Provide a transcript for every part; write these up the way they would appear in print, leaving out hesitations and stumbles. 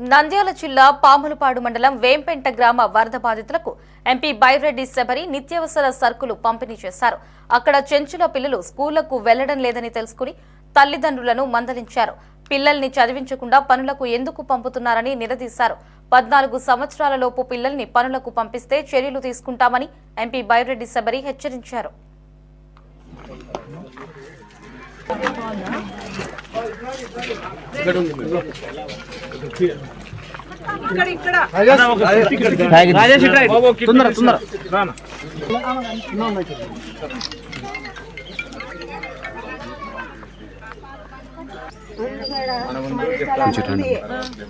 నంద్యాల జిల్లా పాములపాడు మండలం వేంపెంట గ్రామ వరద బాధితులకు ఎంపీ బైరెడ్డి శబరి నిత్యావసర సరుకులు పంపిణీ చేశారు. అక్కడ చెంచుల పిల్లలు స్కూళ్లకు వెళ్లడం లేదని తెలుసుకుని తల్లిదండ్రులను మందలించారు. పిల్లల్ని చదివించకుండా పనులకు ఎందుకు పంపుతున్నారని నిలదీశారు. 14 సంవత్సరాలలోపు పిల్లల్ని పనులకు పంపిస్తే చర్యలు తీసుకుంటామని ఎంపీ బైరెడ్డి శబరి హెచ్చరించారు.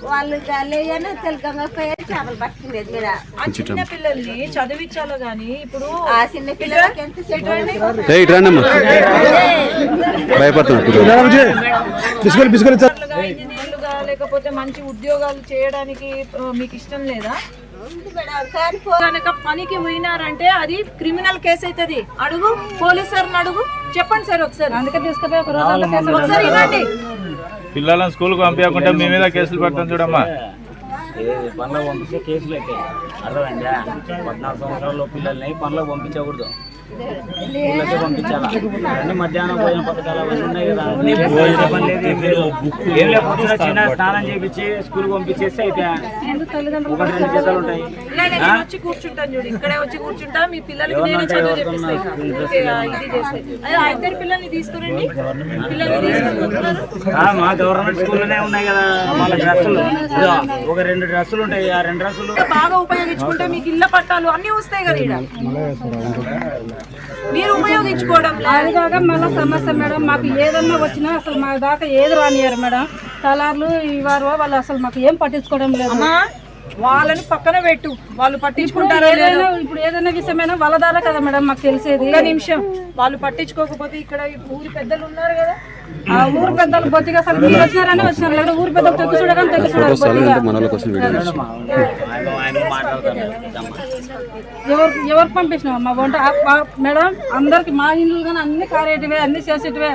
వాళ్ళు చేపలు పట్టుకునేది చిన్న పిల్లల్ని చదివించాలో గానీ ఇప్పుడు ఆ చిన్న పిల్లలకి లేకపోతే మంచి ఉద్యోగాలు చేయడానికి మీకు ఇష్టం లేదా? కనుక పనికి పోయినారంటే అది క్రిమినల్ కేసు అవుతుంది. అడుగు పోలీసు అడుగు, చెప్పండి సార్ ఒకసారి. అందుకే తీసుకుపోయి ఒకసారి ఇవ్వండి. పిల్లలను స్కూల్ కు పంపించకుండా మీ మీద కేసులు పెడతాం చూడమ్మా. పనులకు పంపిస్తే కేసులు అయితే అర్థమైందా? 14 సంవత్సరాల్లో పిల్లల్ని పనులకు పంపించకూడదు, స్కూళ్ళకే పంపించాలా. అన్ని మధ్యాహ్నం భోజన పథకాలు అవన్నీ ఉన్నాయి కదా. ఏం లేకపోతే చిన్న స్నానం చేయించి స్కూల్ పంపించేస్తే అయితే 1-2 జతలు ఉంటాయి. వచ్చి కూర్చుంటాను చూడు, ఇక్కడే వచ్చి కూర్చుంటా. మీ పిల్లలకి ఇద్దరు పిల్లల్ని తీసుకురండి. మా గవర్నమెంట్ స్కూల్లోనే ఉన్నాయి కదా. వాళ్ళ డ్రెస్సులు 1-2 డ్రెస్సులు ఉంటాయి. ఆ 2 డ్రెస్సులు బాగా ఉపయోగించుకుంటే మీకు ఇళ్ల పట్టాలు అన్ని వస్తాయి కదా. ఇక్కడ మీరు ఉపయోగించుకోవడం అది కాక మళ్ళీ సమస్య మేడం. మాకు ఏదన్నా వచ్చినా అసలు మా దాకా ఏది రానియారు మేడం. తలార్లు ఇవారు వాళ్ళు అసలు మాకు ఏం పట్టించుకోవడం లేదు. వాళ్ళని పక్కన పెట్టు, వాళ్ళు పట్టించుకుంటారో లేదో. ఇప్పుడు ఏదైనా విషయమైనా వాళ్ళ ద్వారా కదా మేడం మాకు తెలిసేది. నిమిషం, వాళ్ళు పట్టించుకోకపోతే ఇక్కడ ఊరి పెద్దలు ఉన్నారు కదా, ఆ ఊరు పెద్దలు బొత్తిగా అసలు మీరు వచ్చినారని వచ్చినారు లేదా ఊరి పెద్దలు తెచ్చి చూడగానే తెచ్చి చూడాలి. ఎవరు పంపించినాం మా వంట మేడం? అందరికి మా ఇండ్లు కానీ అన్ని కారేటివే, అన్ని చేసేటివే.